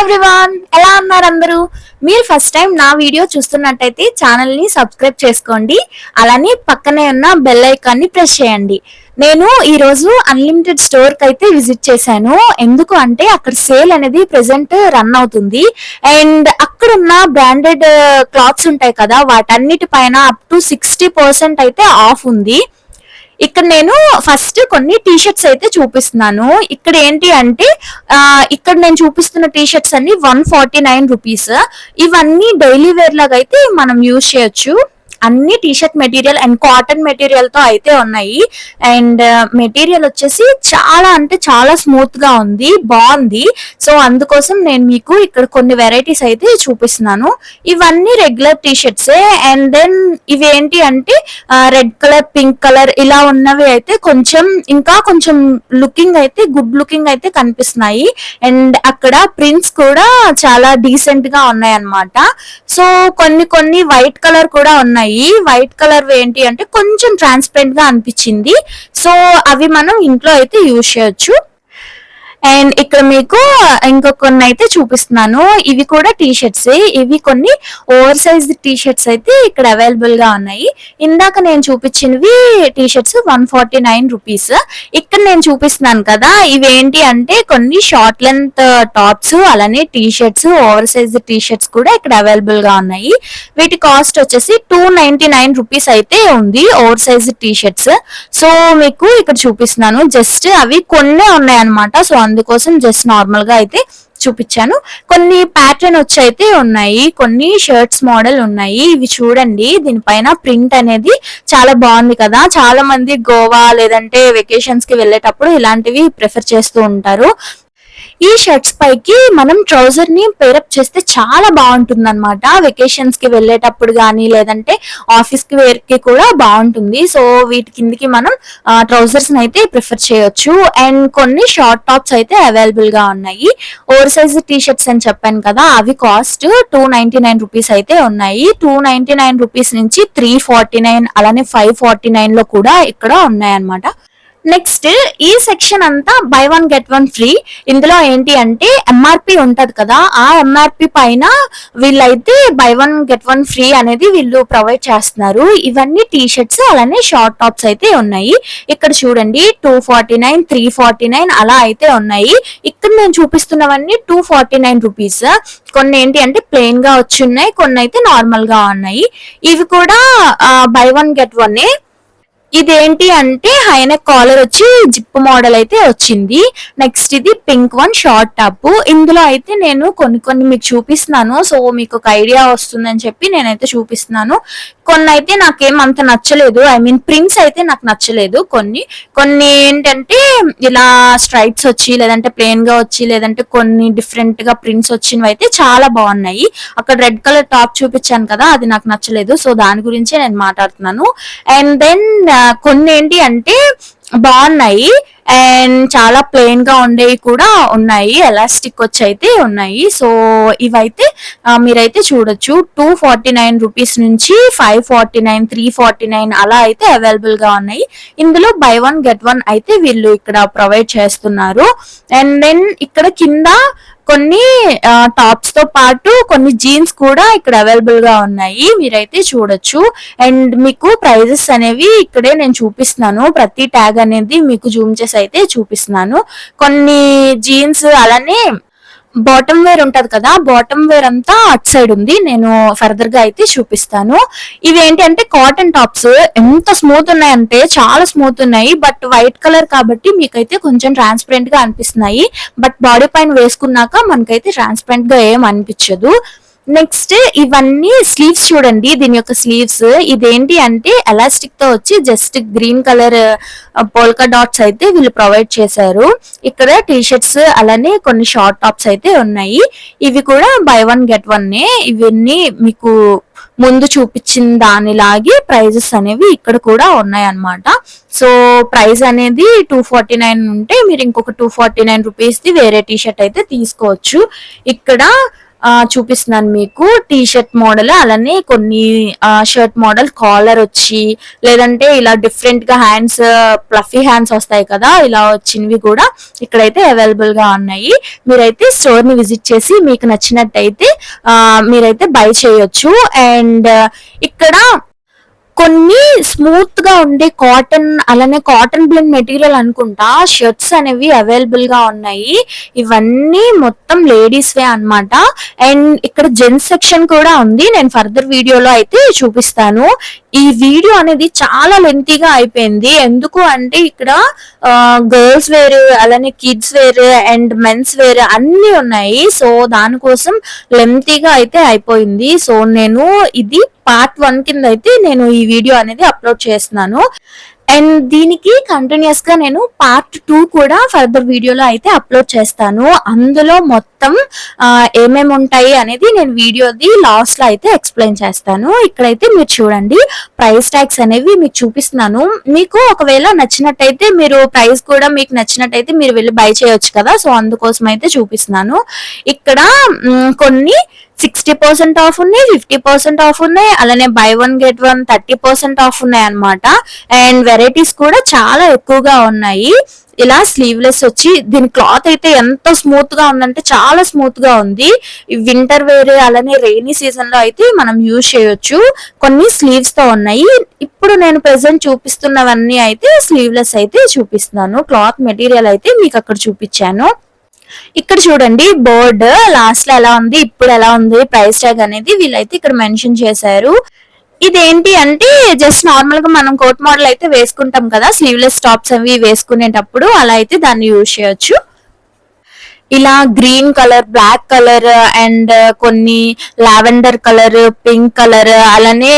Everyone, ఎలా ఉన్నారు అందరూ? మీరు ఫస్ట్ టైం నా వీడియో చూస్తున్నట్టయితే ఛానల్ ని సబ్స్క్రైబ్ చేసుకోండి. అలానే పక్కనే ఉన్న బెల్ ఐకాన్ ని ప్రెస్ చేయండి. నేను ఈ రోజు అన్లిమిటెడ్ స్టోర్ కి అయితే విజిట్ చేశాను. ఎందుకు అంటే అక్కడ సేల్ అనేది ప్రెసెంట్ రన్ అవుతుంది. అండ్ అక్కడ ఉన్న బ్రాండెడ్ క్లాత్స్ ఉంటాయి కదా, వాటన్నిటి పైన అప్ టు 60% అయితే ఆఫ్ ఉంది. ఇక్కడ నేను ఫస్ట్ కొన్ని టీ షర్ట్స్ అయితే చూపిస్తున్నాను. ఇక్కడ ఏంటి అంటే ఇక్కడ నేను చూపిస్తున్న టీ షర్ట్స్ అన్ని 149 రూపీస్. ఇవన్నీ డైలీ వేర్ లాగా అయితే మనం యూజ్ చేయొచ్చు. అన్ని T shirt material and cotton material తో అయితే ఉన్నాయి. అండ్ మెటీరియల్ వచ్చేసి చాలా అంటే చాలా స్మూత్ గా ఉంది, బాగుంది. సో అందుకోసం నేను మీకు ఇక్కడ కొన్ని వెరైటీస్ అయితే చూపిస్తున్నాను. ఇవన్నీ రెగ్యులర్ టీ షర్ట్సే. అండ్ దెన్ ఇవి ఏంటి అంటే రెడ్ కలర్, పింక్ కలర్ ఇలా ఉన్నవి అయితే ఇంకా కొంచెం లుకింగ్ అయితే గుడ్ లుకింగ్ అయితే కనిపిస్తున్నాయి. అండ్ అక్కడ ప్రింట్స్ కూడా చాలా డీసెంట్ గా ఉన్నాయి అన్నమాట. సో కొన్ని వైట్ కలర్ కూడా ఉన్నాయి. వైట్ కలర్ ఏంటి అంటే కొంచెం ట్రాన్స్పరెంట్ గా అనిపించింది. సో అవి మనం ఇంట్లో అయితే యూజ్ చేయొచ్చు. అండ్ ఇక్కడ మీకు ఇంకొన్ని అయితే చూపిస్తున్నాను. ఇవి కూడా టీ షర్ట్స్. ఇవి కొన్ని ఓవర్ సైజ్ టీ షర్ట్స్ అయితే ఇక్కడ అవైలబుల్ గా ఉన్నాయి. ఇందాక నేను చూపించినవి టీ షర్ట్స్ 149 రూపీస్. ఇక్కడ నేను చూపిస్తున్నాను కదా, ఇవి ఏంటి అంటే కొన్ని షార్ట్ లెంత్ టాప్స్, అలానే T shirts, over size T shirts కూడా ఇక్కడ అవైలబుల్ గా ఉన్నాయి. వీటి కాస్ట్ వచ్చేసి 299 రూపీస్ అయితే ఉంది, over size T shirts. So మీకు ఇక్కడ చూపిస్తున్నాను. జస్ట్ అవి కొన్నే ఉన్నాయి అన్నమాట. సో అందుకోసం జస్ట్ నార్మల్ గా అయితే చూపించాను. కొన్ని ప్యాటర్న్ వచ్చి అయితే ఉన్నాయి, కొన్ని షర్ట్స్ మోడల్ ఉన్నాయి. ఇవి చూడండి, దీనిపైన ప్రింట్ అనేది చాలా బాగుంది కదా. చాలా మంది గోవా లేదంటే వెకేషన్స్ కి వెళ్ళేటప్పుడు ఇలాంటివి ప్రిఫర్ చేస్తూ ఉంటారు. ఈ షర్ట్స్ పైకి మనం ట్రౌజర్ ని పేరప్ చేస్తే చాలా బాగుంటుంది అనమాట. వెకేషన్స్ కి వెళ్ళేటప్పుడు గానీ లేదంటే ఆఫీస్ కి వేర్ కి కూడా బాగుంటుంది. సో వీటి కిందకి మనం ట్రౌజర్స్ అయితే ప్రిఫర్ చేయొచ్చు. అండ్ కొన్ని షార్ట్ టాప్స్ అయితే అవైలబుల్ గా ఉన్నాయి. ఓవర్ సైజ్ టీ షర్ట్స్ అని చెప్పాను కదా, అవి కాస్ట్ 299 రూపీస్ అయితే ఉన్నాయి. 299 రూపీస్ నుంచి 349 అలానే 549 లో కూడా ఇక్కడ ఉన్నాయి అన్నమాట. నెక్స్ట్ ఈ సెక్షన్ అంతా by one get one free. ఇందులో ఏంటి అంటే ఎంఆర్పి ఉంటది కదా, ఆ ఎంఆర్పి పైన వీళ్ళైతే by one get one free అనేది వీళ్ళు ప్రొవైడ్ చేస్తున్నారు. ఇవన్నీ టీ షర్ట్స్ అలానే షార్ట్ టాప్స్ అయితే ఉన్నాయి. ఇక్కడ చూడండి 249, 349 అలా అయితే ఉన్నాయి. ఇక్కడ నేను చూపిస్తున్నవన్నీ 249 రూపీస్. కొన్ని ఏంటి అంటే ప్లెయిన్ గా వచ్చి ఉన్నాయి, కొన్ని అయితే నార్మల్ గా ఉన్నాయి. ఇవి కూడా బై వన్ గెట్ వన్. ఇదేంటి అంటే హైనెక్ కాలర్ వచ్చి జిప్ మోడల్ అయితే వచ్చింది. నెక్స్ట్ ఇది పింక్ వన్ షార్ట్ టాప్. ఇందులో అయితే నేను కొన్ని మీకు చూపిస్తున్నాను. సో మీకు ఒక ఐడియా వస్తుందని చెప్పి నేనైతే చూపిస్తున్నాను. కొన్ని అయితే నాకేం అంత నచ్చలేదు, ఐ మీన్ ప్రింట్స్ అయితే నాకు నచ్చలేదు. కొన్ని ఏంటంటే ఇలా స్ట్రైప్స్ వచ్చి లేదంటే ప్లెయిన్ గా వచ్చి లేదంటే కొన్ని డిఫరెంట్ గా ప్రింట్స్ వచ్చినవి అయితే చాలా బాగున్నాయి. అక్కడ రెడ్ కలర్ టాప్ చూపించాను కదా, అది నాకు నచ్చలేదు. సో దాని గురించే నేను మాట్లాడుతున్నాను. అండ్ దెన్ కొన్ని ఏంటి అంటే బాగున్నాయి అండ్ చాలా ప్లెయిన్ గా ఉండేవి కూడా ఉన్నాయి, ఎలాస్టిక్ వచ్చి అయితే ఉన్నాయి. సో ఇవైతే మీరైతే చూడొచ్చు. 249 రూపీస్ నుంచి 549, 349 అలా అయితే అవైలబుల్ గా ఉన్నాయి. ఇందులో బై వన్ గెట్ వన్ అయితే వీళ్ళు ఇక్కడ ప్రొవైడ్ చేస్తున్నారు. అండ్ దెన్ ఇక్కడ కింద కొన్ని టాప్స్ తో పాటు కొన్ని జీన్స్ కూడా ఇక్కడ అవైలబుల్ గా ఉన్నాయి, మీరైతే చూడొచ్చు. అండ్ మీకు ప్రైజెస్ అనేవి ఇక్కడే నేను చూపిస్తున్నాను. ప్రతి ట్యాగ్ అనేది మీకు జూమ్ చేసి అయితే చూపిస్తున్నాను. కొన్ని జీన్స్ అలానే బాటమ్ వేర్ ఉంటది కదా, బాటమ్ వేర్ అంతా అట్ సైడ్ ఉంది, నేను ఫర్దర్ గా అయితే చూపిస్తాను. ఇవి ఏంటి అంటే కాటన్ టాప్స్. ఎంత స్మూత్ ఉన్నాయంటే చాలా స్మూత్ ఉన్నాయి. బట్ వైట్ కలర్ కాబట్టి మీకైతే కొంచెం ట్రాన్స్పరెంట్ గా అనిపిస్తున్నాయి. బట్ బాడీ పైన వేసుకున్నాక మనకైతే ట్రాన్స్పరెంట్ గా ఏం అనిపించదు. నెక్స్ట్ ఇవన్నీ స్లీవ్స్ చూడండి, దీని యొక్క స్లీవ్స్. ఇదేంటి అంటే ఎలాస్టిక్ తో వచ్చి just green colour polka dots అయితే వీళ్ళు ప్రొవైడ్ చేశారు. ఇక్కడ టీ షర్ట్స్ అలానే కొన్ని షార్ట్ టాప్స్ అయితే ఉన్నాయి. ఇవి కూడా బై వన్ గెట్ వన్. ఇవన్నీ మీకు ముందు చూపించిన దానిలాగే ప్రైజెస్ అనేవి ఇక్కడ కూడా ఉన్నాయి అన్నమాట. సో ప్రైస్ అనేది 249 ఉంటే మీరు ఇంకొక 249 రూపీస్ ది వేరే టీ షర్ట్ అయితే తీసుకోవచ్చు. ఇక్కడ చూపిస్తున్నాను మీకు. టీ షర్ట్ మోడల్, అలానే కొన్ని షర్ట్ మోడల్ కాలర్ వచ్చి, లేదంటే ఇలా డిఫరెంట్ గా హ్యాండ్స్, ఫ్లఫీ హ్యాండ్స్ వస్తాయి కదా, ఇలా వచ్చినవి కూడా ఇక్కడైతే అవైలబుల్ గా ఉన్నాయి. మీరైతే స్టోర్ ని విజిట్ చేసి మీకు నచ్చినట్టయితే మీరైతే బై చేయొచ్చు. అండ్ ఇక్కడ కొన్ని స్మూత్ గా ఉండే కాటన్, అలానే కాటన్ బ్లెండ్ మెటీరియల్ అనుకుంటా షర్ట్స్ అనేవి అవైలబుల్ గా ఉన్నాయి. ఇవన్నీ మొత్తం లేడీస్ వే అన్నమాట. అండ్ ఇక్కడ జెంట్స్ సెక్షన్ కూడా ఉంది, నేను ఫర్దర్ వీడియోలో అయితే చూపిస్తాను. ఈ వీడియో అనేది చాలా లెంతీగా అయిపోయింది. ఎందుకు అంటే ఇక్కడ గర్ల్స్ వేర్, అలానే kids wear and men's wear అన్ని ఉన్నాయి. సో దానికోసం లెంతీగా అయితే అయిపోయింది. సో నేను ఇది పార్ట్ 1 కింద అయితే నేను ఈ వీడియో అనేది అప్లోడ్ చేస్తున్నాను. అండ్ దీనికి కంటిన్యూస్ గా నేను పార్ట్ 2 కూడా ఫర్దర్ వీడియోలో అయితే అప్లోడ్ చేస్తాను. అందులో మొత్తం ఏమేమి ఉంటాయి అనేది నేను వీడియోది లాస్ట్ లో అయితే ఎక్స్ప్లెయిన్ చేస్తాను. ఇక్కడైతే మీరు చూడండి, ప్రైస్ ట్యాగ్స్ అనేవి మీకు చూపిస్తున్నాను. మీకు ఒకవేళ నచ్చినట్టయితే మీరు ప్రైస్ కూడా మీకు నచ్చినట్టయితే మీరు వెళ్ళి బై చేయొచ్చు కదా, సో అందుకోసం అయితే చూపిస్తున్నాను. ఇక్కడ కొన్ని 60% ఆఫ్ ఉన్నాయి, 50% ఆఫ్ ఉన్నాయి, అలానే బై 1 get 1 30% ఆఫ్ ఉన్నాయి అన్నమాట. అండ్ వెరైటీస్ కూడా చాలా ఎక్కువగా ఉన్నాయి. ఇలా స్లీవ్లెస్ వచ్చి, దీని క్లాత్ అయితే ఎంత స్మూత్ గా ఉందంటే చాలా స్మూత్ గా ఉంది. వింటర్ వేర్, అలానే రెయినీ సీజన్ లో అయితే మనం యూజ్ చేయొచ్చు. కొన్ని స్లీవ్స్ తో ఉన్నాయి. ఇప్పుడు నేను ప్రెసెంట్ చూపిస్తున్నవన్నీ అయితే స్లీవ్లెస్ అయితే చూపిస్తున్నాను. క్లాత్ మెటీరియల్ అయితే మీకు అక్కడ చూపించాను. ఇక్కడ చూడండి, బోర్డ్ లాస్ట్ లో ఎలా ఉంది, ఇప్పుడు ఎలా ఉంది, ప్రైస్ ట్యాగ్ అనేది వీళ్ళైతే ఇక్కడ మెన్షన్ చేశారు. ఇదేంటి అంటే జస్ట్ నార్మల్ గా మనం కోట్ మోడల్ అయితే వేసుకుంటాం కదా, స్లీవ్లెస్ టాప్స్ అవి వేసుకునేటప్పుడు, అలా అయితే దాన్ని యూజ్ చేయొచ్చు. ఇలా green colour, black colour and కొన్ని లావెండర్ కలర్, పింక్ కలర్, అలానే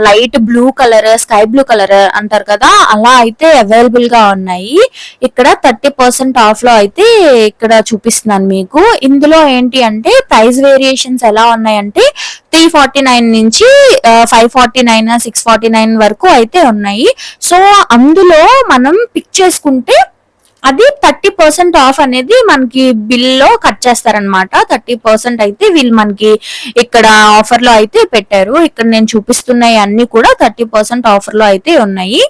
light blue colour, sky blue colour అంటారు కదా, అలా అయితే అవైలబుల్ గా ఉన్నాయి. ఇక్కడ 30% ఆఫ్ లో అయితే ఇక్కడ చూపిస్తున్నాను మీకు. ఇందులో ఏంటి అంటే ప్రైస్ వేరియేషన్స్ ఎలా ఉన్నాయంటే 349 నుంచి 549, 649 వరకు అయితే ఉన్నాయి. సో అందులో మనం పిక్ చేసుకుంటే అది 30% ఆఫ్ అనేది మనకి బిల్ లో కట్ చేస్తారనమాట. 30% అయితే వీళ్ళు మనకి ఇక్కడ ఆఫర్ లో అయితే పెట్టారు. ఇక్కడ నేను చూపిస్తున్నాయి అన్ని కూడా 30% ఆఫర్ లో అయితే ఉన్నాయి.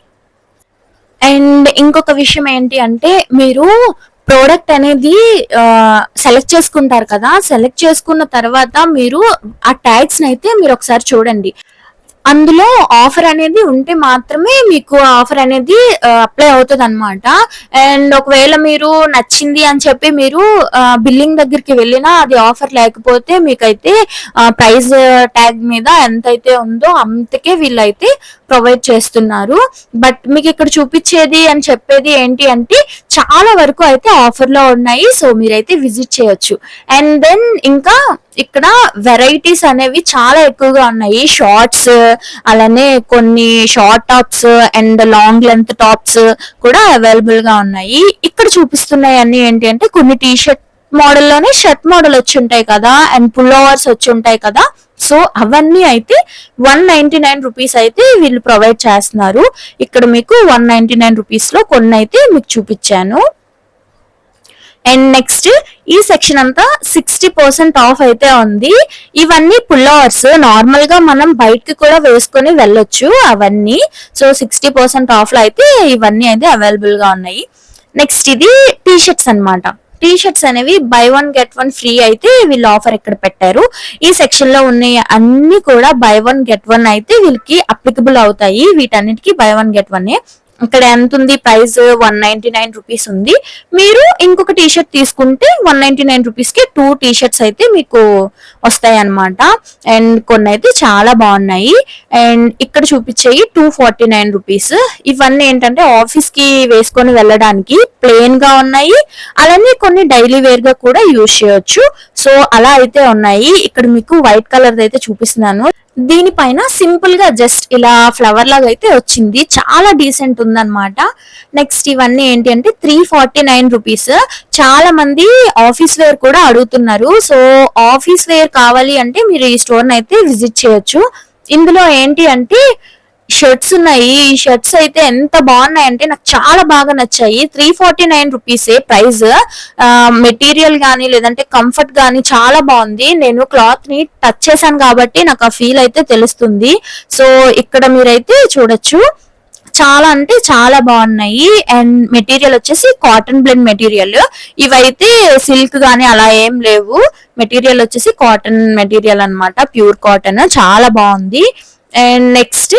అండ్ ఇంకొక విషయం ఏంటి అంటే, మీరు ప్రోడక్ట్ అనేది సెలెక్ట్ చేసుకుంటారు కదా, సెలెక్ట్ చేసుకున్న తర్వాత మీరు ఆ ట్యాగ్స్ అయితే మీరు ఒకసారి చూడండి. అందులో ఆఫర్ అనేది ఉంటే మాత్రమే మీకు ఆఫర్ అనేది అప్లై అవుతుంది అనమాట. అండ్ ఒకవేళ మీరు నచ్చింది అని చెప్పి మీరు బిల్లింగ్ దగ్గరికి వెళ్ళినా అది ఆఫర్ లేకపోతే మీకైతే ప్రైస్ ట్యాగ్ మీద ఎంతైతే ఉందో అంతకే వీళ్ళైతే ప్రొవైడ్ చేస్తున్నారు. బట్ మీకు ఇక్కడ చూపించేది అని చెప్పేది ఏంటి అంటే చాలా వరకు అయితే ఆఫర్ లో ఉన్నాయి. సో మీరైతే విజిట్ చేయొచ్చు. అండ్ దెన్ ఇంకా ఇక్కడ వెరైటీస్ అనేవి చాలా ఎక్కువగా ఉన్నాయి. షార్ట్స్, అలానే కొన్ని short tops and long length tops కూడా అవైలబుల్ గా ఉన్నాయి. ఇక్కడ చూపిస్తున్నాయి అన్ని ఏంటి అంటే కొన్ని టీ షర్ట్ మోడల్లోనే షర్ట్ మోడల్ వచ్చి ఉంటాయి కదా, అండ్ పుల్ ఓవర్స్ వచ్చి ఉంటాయి కదా. సో అవన్నీ అయితే 199 రూపీస్ అయితే వీళ్ళు ప్రొవైడ్ చేస్తున్నారు. ఇక్కడ మీకు 199 రూపీస్ లో కొన్ని అయితే మీకు చూపించాను. అండ్ నెక్స్ట్ ఈ సెక్షన్ అంతా 60% ఆఫ్ అయితే ఉంది. ఇవన్నీ పుల్ ఓవర్స్, నార్మల్ గా మనం బయటకి కూడా వేసుకొని వెళ్ళొచ్చు అవన్నీ. సో 60% ఆఫ్ లో అయితే ఇవన్నీ అయితే అవైలబుల్ గా ఉన్నాయి. నెక్స్ట్ ఇది టీ షర్ట్స్ అనమాట. టీ షర్ట్స్ అనేవి బై 1 get 1 ఫ్రీ అయితే వీళ్ళు ఆఫర్ ఇక్కడ పెట్టారు. ఈ సెక్షన్ లో ఉన్న అన్ని కూడా బై 1 get 1 అయితే వీళ్ళకి అప్లికబుల్ అవుతాయి. వీటన్నిటికీ బై 1 get 1. ఇక్కడ ఎంత ఉంది ప్రైస్, 199 రూపీస్ ఉంది. మీరు ఇంకొక టీ షర్ట్ తీసుకుంటే 199 రూపీస్ కి 2 టీ షర్ట్స్ అయితే మీకు వస్తాయి అనమాట. అండ్ కొన్ని అయితే చాలా బాగున్నాయి. అండ్ ఇక్కడ చూపించేవి 249 రూపీస్. ఇవన్నీ ఏంటంటే ఆఫీస్ కి వేసుకొని వెళ్ళడానికి ప్లెయిన్ గా ఉన్నాయి, అలానే కొన్ని డైలీ వేర్ గా కూడా యూజ్ చేయొచ్చు. సో అలా అయితే ఉన్నాయి. ఇక్కడ మీకు వైట్ కలర్ అయితే చూపిస్తున్నాను. దీనిపైన సింపుల్ గా జస్ట్ ఇలా ఫ్లవర్ లాగా అయితే వచ్చింది, చాలా డీసెంట్ ఉందన్నమాట. నెక్స్ట్ ఇవన్నీ ఏంటి అంటే 349 రూపీస్. చాలా మంది ఆఫీస్ వేర్ కూడా అడుగుతున్నారు. సో ఆఫీస్ వేర్ కావాలి అంటే మీరు ఈ స్టోర్ అయితే విజిట్ చేయొచ్చు. ఇందులో ఏంటి అంటే షర్ట్స్ ఉన్నాయి. ఈ షర్ట్స్ అయితే ఎంత బాగున్నాయి అంటే నాకు చాలా బాగా నచ్చాయి. 349 రూపీసే ప్రైస్. మెటీరియల్ గానీ లేదంటే కంఫర్ట్ గానీ చాలా బాగుంది. నేను క్లాత్ ని టచ్ చేశాను కాబట్టి నాకు ఆ ఫీల్ అయితే తెలుస్తుంది. సో ఇక్కడ మీరైతే చూడొచ్చు, చాలా అంటే చాలా బాగున్నాయి. అండ్ మెటీరియల్ వచ్చేసి కాటన్ బ్లెండ్ మెటీరియల్. ఇవైతే సిల్క్ గానీ అలా ఏం లేవు. మెటీరియల్ వచ్చేసి కాటన్ మెటీరియల్ అన్నమాట, ప్యూర్ కాటన్. చాలా బాగుంది. అండ్ నెక్స్ట్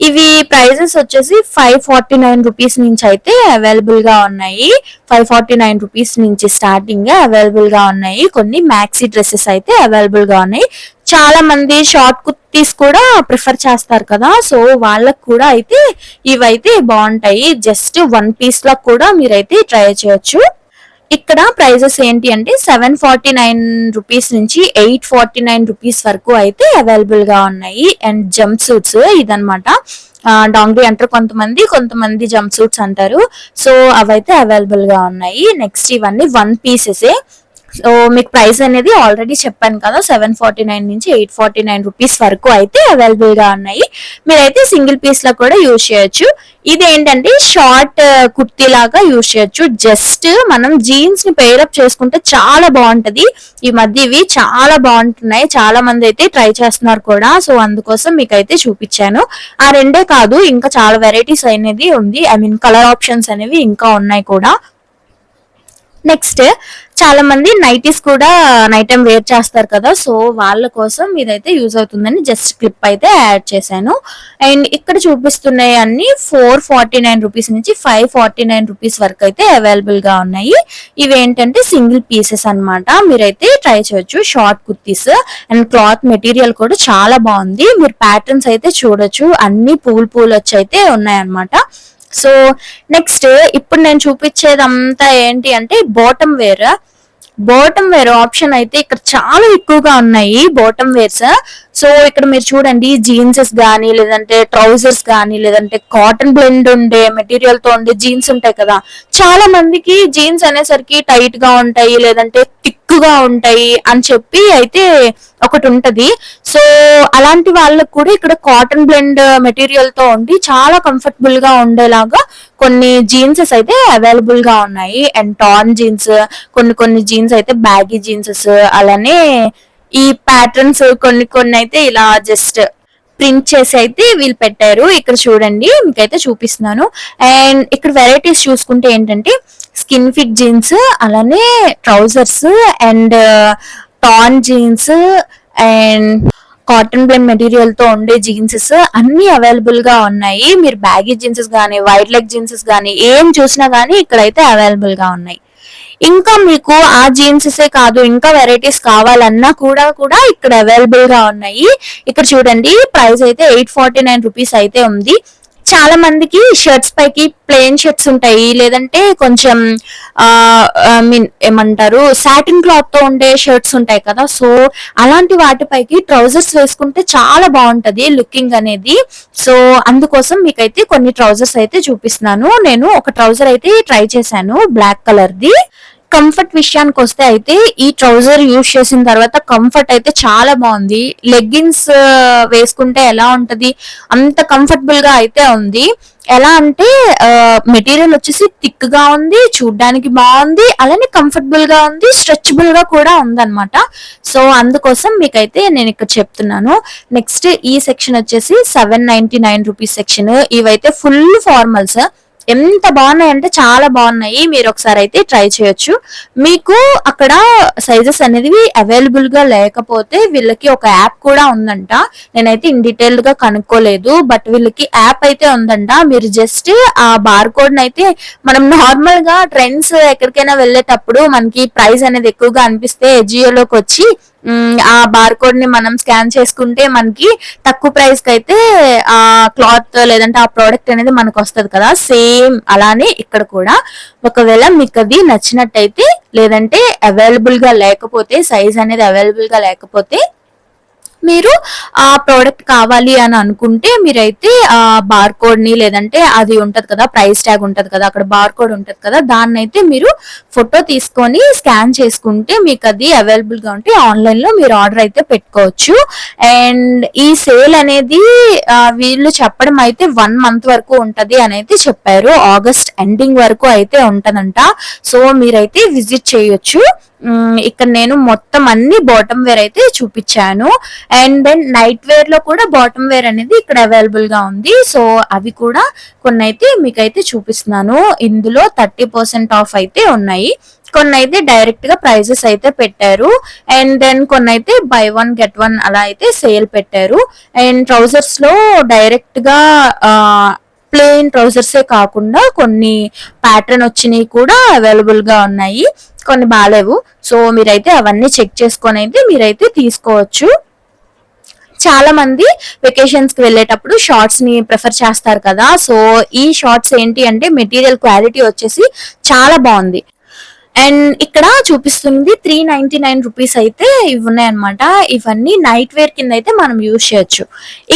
ఇవి ప్రైజెస్ వచ్చేసి 549 రూపీస్ నుంచి అయితే అవైలబుల్ గా ఉన్నాయి. 549 రూపీస్ నుంచి స్టార్టింగ్ అవైలబుల్ గా ఉన్నాయి. కొన్ని మ్యాక్సీ డ్రెస్సెస్ అయితే అవైలబుల్ గా ఉన్నాయి. చాలా మంది షార్ట్ కుర్తీస్ కూడా ప్రిఫర్ చేస్తారు కదా, సో వాళ్ళకు కూడా అయితే ఇవైతే బాగుంటాయి. జస్ట్ వన్ పీస్ లా కూడా మీరైతే ట్రై చేయొచ్చు. ఇక్కడ ప్రైజెస్ ఏంటి అంటే 749 రూపీస్ నుంచి 849 రూపీస్ వరకు అయితే అవైలబుల్ గా ఉన్నాయి. అండ్ జంప్ సూట్స్ ఇదనమాట. డాంగ్రీ అంటారు కొంతమంది జంప్ సూట్స్ అంటారు. సో అవైతే అవైలబుల్ గా ఉన్నాయి. నెక్స్ట్ ఇవన్నీ వన్ పీసెసే. సో మీకు ప్రైస్ అనేది ఆల్రెడీ చెప్పాను కదా, 749 నుంచి 849 రూపీస్ వరకు అయితే అవైలబుల్ గా ఉన్నాయి. మీరైతే సింగిల్ పీస్ లో కూడా యూజ్ చేయొచ్చు. ఇది ఏంటంటే షార్ట్ కుర్తీ లాగా యూజ్ చేయొచ్చు. జస్ట్ మనం జీన్స్ ని పేరప్ చేసుకుంటే చాలా బాగుంటది. ఈ మధ్య ఇవి చాలా బాగుంటున్నాయి, చాలా మంది అయితే ట్రై చేస్తున్నారు కూడా. సో అందుకోసం మీకైతే చూపించాను. ఆ రెండే కాదు, ఇంకా చాలా వెరైటీస్ అనేది ఉంది. ఐ మీన్ కలర్ ఆప్షన్స్ అనేవి ఇంకా ఉన్నాయి కూడా. నెక్స్ట్ చాలా మంది నైటీస్ కూడా నైట్ టైం వేర్ చేస్తారు కదా, సో వాళ్ళ కోసం ఇదైతే యూజ్ అవుతుందని జస్ట్ క్లిప్ అయితే యాడ్ చేశాను. అండ్ ఇక్కడ చూపిస్తున్నాయి అన్ని 449 రూపీస్ నుంచి 549 రూపీస్ వరకు అయితే అవైలబుల్ గా ఉన్నాయి. ఇవి ఏంటంటే సింగిల్ పీసెస్ అన్నమాట. మీరైతే ట్రై చేయొచ్చు. Short kurtis and cloth material కూడా చాలా బాగుంది. మీరు ప్యాటర్న్స్ అయితే చూడొచ్చు, అన్ని పూలు వచ్చి అయితే ఉన్నాయన్నమాట. సో నెక్స్ట్ ఇప్పుడు నేను చూపించేదంతా ఏంటి అంటే బాటమ్ వేర్ ఆప్షన్ అయితే ఇక్కడ చాలా ఎక్కువగా ఉన్నాయి. Bottom wears. సో ఇక్కడ మీరు చూడండి, జీన్సెస్ గానీ లేదంటే ట్రౌజర్స్ గానీ లేదంటే కాటన్ బ్లెండ్ ఉండే మెటీరియల్ తో ఉండే జీన్స్ ఉంటాయి కదా. చాలా మందికి జీన్స్ అనేసరికి టైట్ గా ఉంటాయి లేదంటే థిక్ గా ఉంటాయి అని చెప్పి అయితే ఒకటి ఉంటది. సో అలాంటి వాళ్ళకు కూడా ఇక్కడ కాటన్ బ్లెండ్ మెటీరియల్ తో ఉండి చాలా కంఫర్టబుల్ గా ఉండేలాగా కొన్ని జీన్సెస్ అయితే అవైలబుల్ గా ఉన్నాయి. అండ్ టార్న్ జీన్స్, కొన్ని జీన్స్ అయితే బ్యాగీ జీన్సెస్, అలానే ఈ ప్యాటర్న్స్ కొన్ని అయితే ఇలా జస్ట్ ప్రింట్ చేసి అయితే వీళ్ళు పెట్టారు. ఇక్కడ చూడండి, మీకైతే చూపిస్తున్నాను. అండ్ ఇక్కడ వెరైటీస్ చూసుకుంటే ఏంటంటే స్కిన్ ఫిట్ జీన్స్, అలానే trousers and torn jeans and cotton blend material తో ఉండే జీన్సెస్ అన్ని అవైలబుల్ గా ఉన్నాయి. మీరు బ్యాగీ జీన్సెస్ గానీ వైడ్ లెగ్ జీన్సెస్ గానీ ఏం చూసినా గానీ ఇక్కడైతే అవైలబుల్ గా ఉన్నాయి. ఇంకా మీకు ఆ జీన్సెసే కాదు, ఇంకా వెరైటీస్ కావాలన్నా కూడా ఇక్కడ అవైలబుల్ గా ఉన్నాయి. ఇక్కడ చూడండి, ప్రైస్ అయితే 849 రూపీస్ అయితే ఉంది. చాలా మందికి షర్ట్స్ పైకి ప్లెయిన్ షర్ట్స్ ఉంటాయి, లేదంటే కొంచెం మీన్ ఏమంటారు సాటిన్ క్లాత్ తో ఉండే షర్ట్స్ ఉంటాయి కదా. సో అలాంటి వాటిపైకి ట్రౌజర్స్ వేసుకుంటే చాలా బాగుంటది లుకింగ్ అనేది. సో అందుకోసం మీకైతే కొన్ని ట్రౌజర్స్ అయితే చూపిస్తున్నాను. నేను ఒక ట్రౌజర్ అయితే ట్రై చేశాను, బ్లాక్ కలర్ ది. కంఫర్ట్ విషయానికి వస్తే అయితే ఈ ట్రౌజర్ యూజ్ చేసిన తర్వాత కంఫర్ట్ అయితే చాలా బాగుంది. లెగ్గిన్స్ వేసుకుంటే ఎలా ఉంటది అంత కంఫర్టబుల్ గా అయితే ఉంది. ఎలా అంటే మెటీరియల్ వచ్చేసి థిక్ గా ఉంది, చూడ్డానికి బాగుంది, అలానే కంఫర్టబుల్ గా ఉంది, స్ట్రెచబుల్ గా కూడా ఉందన్నమాట. సో అందుకోసం మీకైతే నేను ఇక్కడ చెప్తున్నాను. నెక్స్ట్ ఈ సెక్షన్ వచ్చేసి 799 రూపీస్ సెక్షన్. ఇవైతే ఫుల్ ఫార్మల్స్, ఎంత బాగున్నాయి అంటే చాలా బాగున్నాయి. మీరు ఒకసారి అయితే ట్రై చేయొచ్చు. మీకు అక్కడ సైజెస్ అనేది అవైలబుల్ గా లేకపోతే వీళ్ళకి ఒక యాప్ కూడా ఉందంట. నేనైతే ఇన్ డీటెయిల్డ్ గా కనుక్కోలేదు, బట్ వీళ్ళకి యాప్ అయితే ఉందంట. మీరు జస్ట్ ఆ బార్ కోడ్ అయితే మనం నార్మల్ గా ట్రెండ్స్ ఎక్కడికైనా వెళ్ళేటప్పుడు మనకి ప్రైస్ అనేది ఎక్కువగా అనిపిస్తే జియోలోకి వచ్చి ఆ బార్ కోడ్ ని మనం స్కాన్ చేసుకుంటే మనకి తక్కువ ప్రైస్ కి అయితే ఆ క్లాత్ లేదంటే ఆ ప్రోడక్ట్ అనేది మనకు వస్తుంది కదా. సేమ్ అలానే ఇక్కడ కూడా ఒకవేళ మీకు అది నచ్చినట్టయితే లేదంటే అవైలబుల్ గా లేకపోతే, సైజ్ అనేది అవైలబుల్ గా లేకపోతే మీరు ఆ ప్రోడక్ట్ కావాలి అని అనుకుంటే మీరైతే ఆ బార్కోడ్ ని లేదంటే అది ఉంటది కదా, ప్రైస్ ట్యాగ్ ఉంటది కదా, అక్కడ బార్కోడ్ ఉంటది కదా, దాన్ని అయితే మీరు ఫోటో తీసుకొని స్కాన్ చేసుకుంటే మీకు అది అవైలబుల్ గా ఉంటే ఆన్లైన్ లో మీరు ఆర్డర్ అయితే పెట్టుకోవచ్చు. అండ్ ఈ సేల్ అనేది వీళ్ళు చెప్పడం అయితే 1 month వరకు ఉంటది అని అయితే చెప్పారు. ఆగస్ట్ ఎండింగ్ వరకు అయితే ఉంటదంట. సో మీరైతే విజిట్ చేయొచ్చు. ఇక్కడ నేను మొత్తం అన్ని బాటమ్ వేర్ అయితే చూపించాను. అండ్ దెన్ నైట్ వేర్ లో కూడా బాటమ్ వేర్ అనేది ఇక్కడ అవైలబుల్ గా ఉంది. సో అవి కూడా కొన్ని అయితే మీకైతే చూపిస్తున్నాను. ఇందులో 30% ఆఫ్ అయితే ఉన్నాయి. కొన్ని అయితే డైరెక్ట్ గా ప్రైజెస్ అయితే పెట్టారు. అండ్ దెన్ కొన్ని అయితే బై 1 get 1 అలా అయితే సేల్ పెట్టారు. అండ్ ట్రౌజర్స్ లో డైరెక్ట్ గా ప్లెయిన్ ట్రౌజర్సే కాకుండా కొన్ని ప్యాటర్న్ వచ్చినవి కూడా అవైలబుల్ గా ఉన్నాయి. కొన్ని బాగాలేవు. సో మీరైతే అవన్నీ చెక్ చేసుకొని అయితే మీరైతే తీసుకోవచ్చు. చాలా మంది వెకేషన్స్ కి వెళ్ళేటప్పుడు షార్ట్స్ ని ప్రిఫర్ చేస్తారు కదా. సో ఈ షార్ట్స్ ఏంటి అంటే మెటీరియల్ క్వాలిటీ వచ్చేసి చాలా బాగుంది. అండ్ ఇక్కడ చూపిస్తుంది 399 రూపీస్ అయితే ఇవి ఉన్నాయన్నమాట. ఇవన్నీ నైట్ వేర్ కింద అయితే మనం యూజ్ చేయొచ్చు.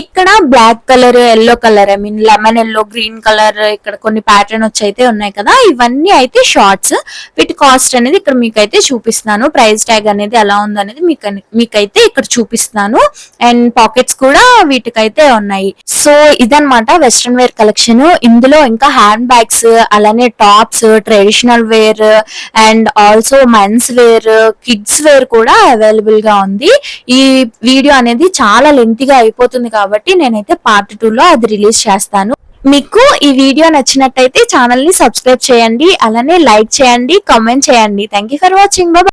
ఇక్కడ black colour, yellow colour, I mean lemon yellow, green colour, ఇక్కడ కొన్ని ప్యాటర్న్ వచ్చి అయితే ఉన్నాయి కదా, ఇవన్నీ అయితే షార్ట్స్. వీటి కాస్ట్ అనేది ఇక్కడ మీకైతే చూపిస్తున్నాను. ప్రైస్ ట్యాగ్ అనేది ఎలా ఉందనేది మీకైతే ఇక్కడ చూపిస్తున్నాను. అండ్ పాకెట్స్ కూడా వీటికైతే ఉన్నాయి. సో ఇదన్నమాట వెస్ట్రన్ వేర్ కలెక్షన్. ఇందులో ఇంకా హ్యాండ్ బ్యాగ్స్, అలానే tops, traditional wear and also men's wear, kids wear కూడా అవైలబుల్ గా ఉంది. ఈ వీడియో అనేది చాలా లెంతీగా అయిపోతుంది కాబట్టి నేనైతే పార్ట్ 2 లో అది రిలీజ్ చేస్తాను. మీకు ఈ వీడియో నచ్చినట్టయితే ఛానల్ ని సబ్స్క్రైబ్ చేయండి, అలానే లైక్ చేయండి, కామెంట్ చేయండి. Thank you for watching. Bye.